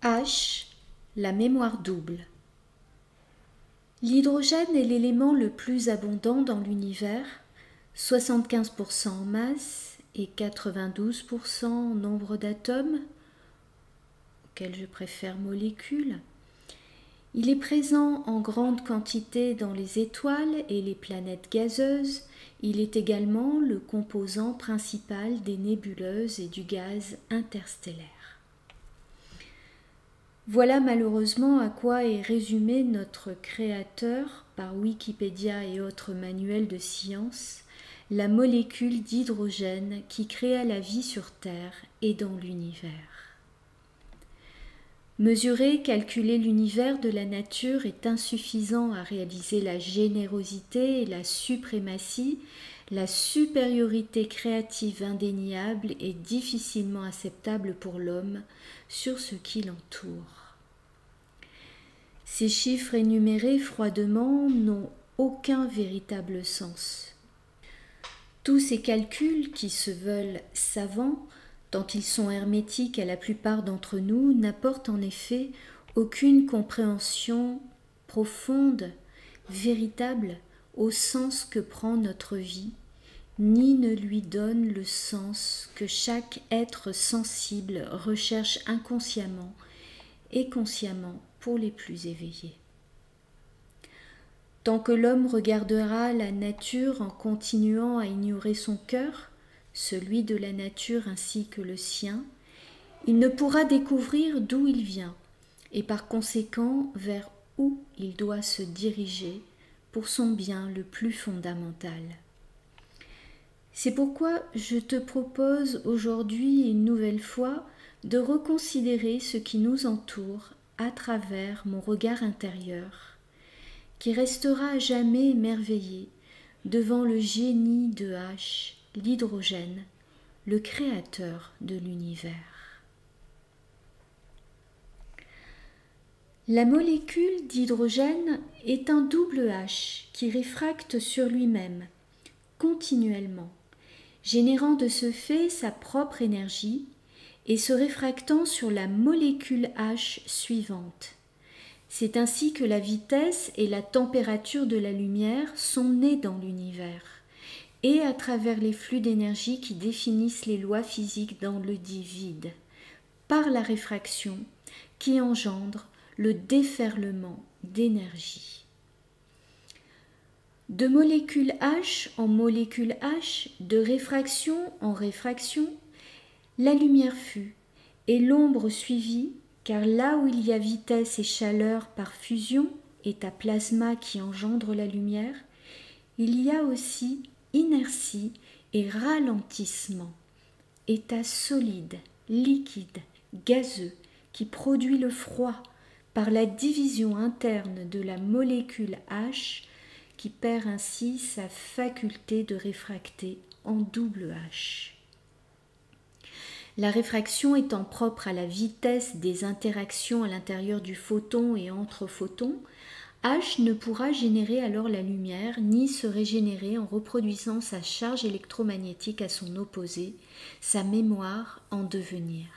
H. La mémoire double. L'hydrogène est l'élément le plus abondant dans l'univers, 75% en masse et 92% en nombre d'atomes, auxquels je préfère molécules. Il est présent en grande quantité dans les étoiles et les planètes gazeuses. Il est également le composant principal des nébuleuses et du gaz interstellaire. Voilà malheureusement à quoi est résumé notre créateur par Wikipédia et autres manuels de science, la molécule d'hydrogène qui créa la vie sur Terre et dans l'univers. Mesurer, calculer l'univers de la nature est insuffisant à réaliser la générosité et la suprématie, la supériorité créative indéniable et difficilement acceptable pour l'homme sur ce qui l'entoure. Ces chiffres énumérés froidement n'ont aucun véritable sens. Tous ces calculs qui se veulent savants, tant ils sont hermétiques à la plupart d'entre nous, n'apportent en effet aucune compréhension profonde, véritable, au sens que prend notre vie, ni ne lui donne le sens que chaque être sensible recherche inconsciemment et consciemment pour les plus éveillés. Tant que l'homme regardera la nature en continuant à ignorer son cœur, celui de la nature ainsi que le sien, il ne pourra découvrir d'où il vient et par conséquent vers où il doit se diriger pour son bien le plus fondamental. C'est pourquoi je te propose aujourd'hui une nouvelle fois de reconsidérer ce qui nous entoure à travers mon regard intérieur, qui restera à jamais émerveillé devant le génie de H, l'hydrogène, le créateur de l'univers. La molécule d'hydrogène est un double H qui réfracte sur lui-même continuellement, générant de ce fait sa propre énergie et se réfractant sur la molécule H suivante. C'est ainsi que la vitesse et la température de la lumière sont nées dans l'univers, et à travers les flux d'énergie qui définissent les lois physiques dans le dit vide, par la réfraction qui engendre le déferlement d'énergie. De molécule H en molécule H, de réfraction en réfraction, la lumière fut, et l'ombre suivit, car là où il y a vitesse et chaleur par fusion, état plasma qui engendre la lumière, il y a aussi inertie et ralentissement, état solide, liquide, gazeux, qui produit le froid par la division interne de la molécule H, qui perd ainsi sa faculté de réfracter en double H. La réfraction étant propre à la vitesse des interactions à l'intérieur du photon et entre photons, H ne pourra générer alors la lumière ni se régénérer en reproduisant sa charge électromagnétique à son opposé, sa mémoire en devenir.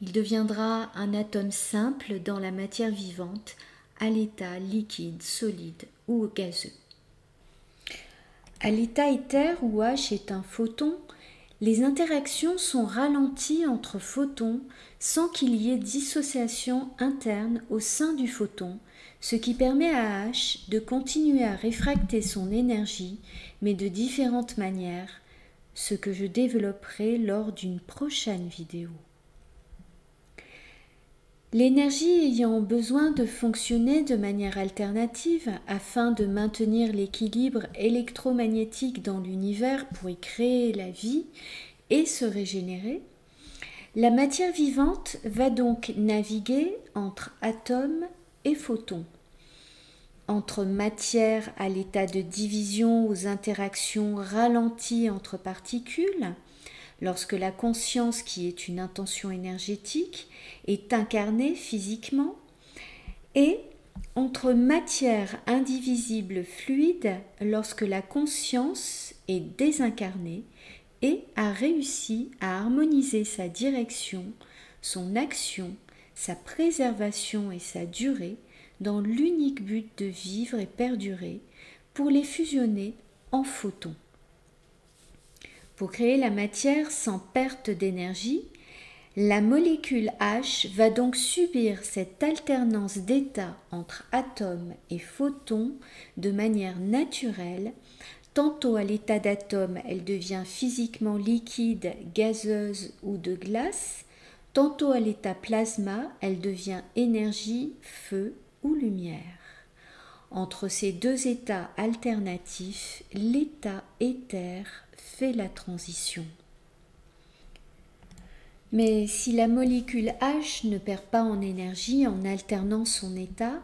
Il deviendra un atome simple dans la matière vivante, à l'état liquide, solide ou gazeux. À l'état éther où H est un photon, les interactions sont ralenties entre photons sans qu'il y ait dissociation interne au sein du photon, ce qui permet à H de continuer à réfracter son énergie, mais de différentes manières, ce que je développerai lors d'une prochaine vidéo. L'énergie ayant besoin de fonctionner de manière alternative afin de maintenir l'équilibre électromagnétique dans l'univers pour y créer la vie et se régénérer, la matière vivante va donc naviguer entre atomes et photons, entre matière à l'état de division aux interactions ralenties entre particules, lorsque la conscience, qui est une intention énergétique, est incarnée physiquement, et entre matière indivisible fluide, lorsque la conscience est désincarnée et a réussi à harmoniser sa direction, son action, sa préservation et sa durée dans l'unique but de vivre et perdurer pour les fusionner en photons. Pour créer la matière sans perte d'énergie, la molécule H va donc subir cette alternance d'états entre atomes et photons de manière naturelle. Tantôt à l'état d'atome, elle devient physiquement liquide, gazeuse ou de glace, tantôt à l'état plasma, elle devient énergie, feu ou lumière. Entre ces deux états alternatifs, l'état éther fait la transition. Mais si la molécule H ne perd pas en énergie en alternant son état,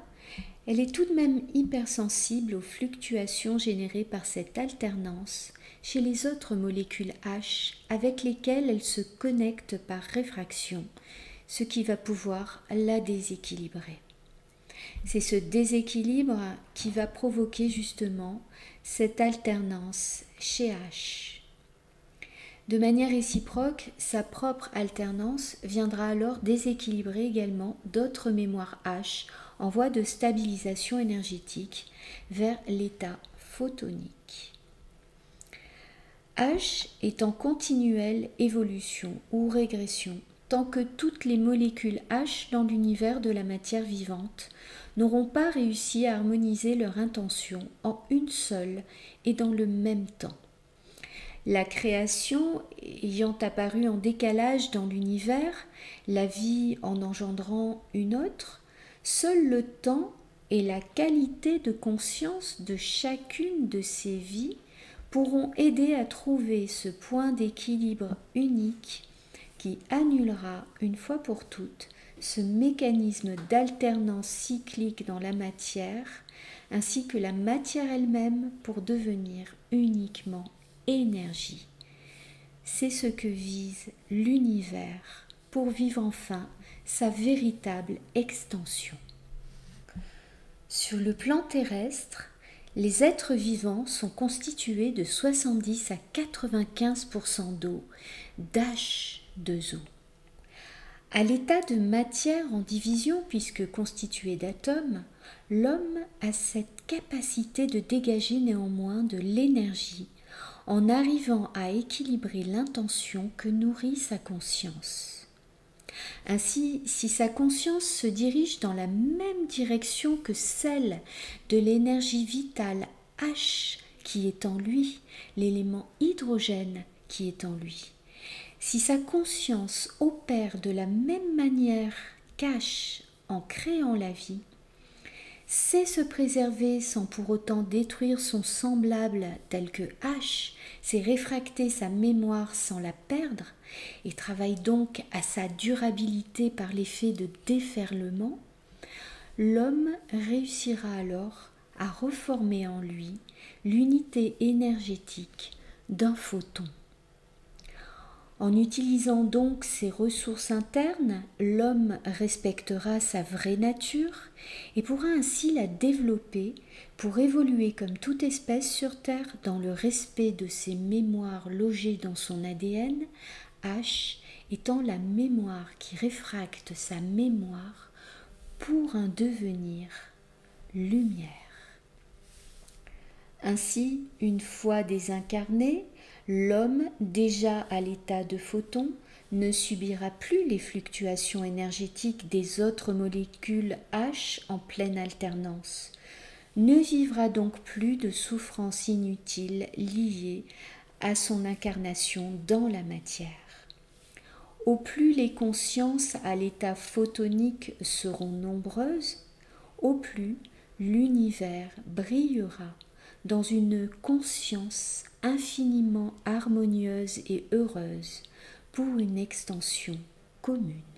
elle est tout de même hypersensible aux fluctuations générées par cette alternance chez les autres molécules H avec lesquelles elle se connecte par réfraction, ce qui va pouvoir la déséquilibrer. C'est ce déséquilibre qui va provoquer justement cette alternance chez H. De manière réciproque, sa propre alternance viendra alors déséquilibrer également d'autres mémoires H en voie de stabilisation énergétique vers l'état photonique. H est en continuelle évolution ou régression tant que toutes les molécules H dans l'univers de la matière vivante n'auront pas réussi à harmoniser leur intention en une seule et dans le même temps. La création ayant apparu en décalage dans l'univers, la vie en engendrant une autre, seul le temps et la qualité de conscience de chacune de ces vies pourront aider à trouver ce point d'équilibre unique qui annulera une fois pour toutes ce mécanisme d'alternance cyclique dans la matière, ainsi que la matière elle-même pour devenir uniquement énergie. C'est ce que vise l'univers pour vivre enfin sa véritable extension. Sur le plan terrestre, les êtres vivants sont constitués de 70 à 95% d'eau, d'H2O. À l'état de matière en division, puisque constitué d'atomes, l'homme a cette capacité de dégager néanmoins de l'énergie en arrivant à équilibrer l'intention que nourrit sa conscience. Ainsi, si sa conscience se dirige dans la même direction que celle de l'énergie vitale H qui est en lui, l'élément hydrogène qui est en lui, si sa conscience opère de la même manière qu'H en créant la vie, sait se préserver sans pour autant détruire son semblable tel que H sait réfracter sa mémoire sans la perdre et travaille donc à sa durabilité par l'effet de déferlement, l'homme réussira alors à reformer en lui l'unité énergétique d'un photon. En utilisant donc ses ressources internes, l'homme respectera sa vraie nature et pourra ainsi la développer pour évoluer comme toute espèce sur Terre dans le respect de ses mémoires logées dans son ADN, H étant la mémoire qui réfracte sa mémoire pour un devenir lumière. Ainsi, une fois désincarné, l'homme, déjà à l'état de photon, ne subira plus les fluctuations énergétiques des autres molécules H en pleine alternance, ne vivra donc plus de souffrances inutiles liées à son incarnation dans la matière. Au plus les consciences à l'état photonique seront nombreuses, au plus l'univers brillera dans une conscience infiniment harmonieuse et heureuse pour une extension commune.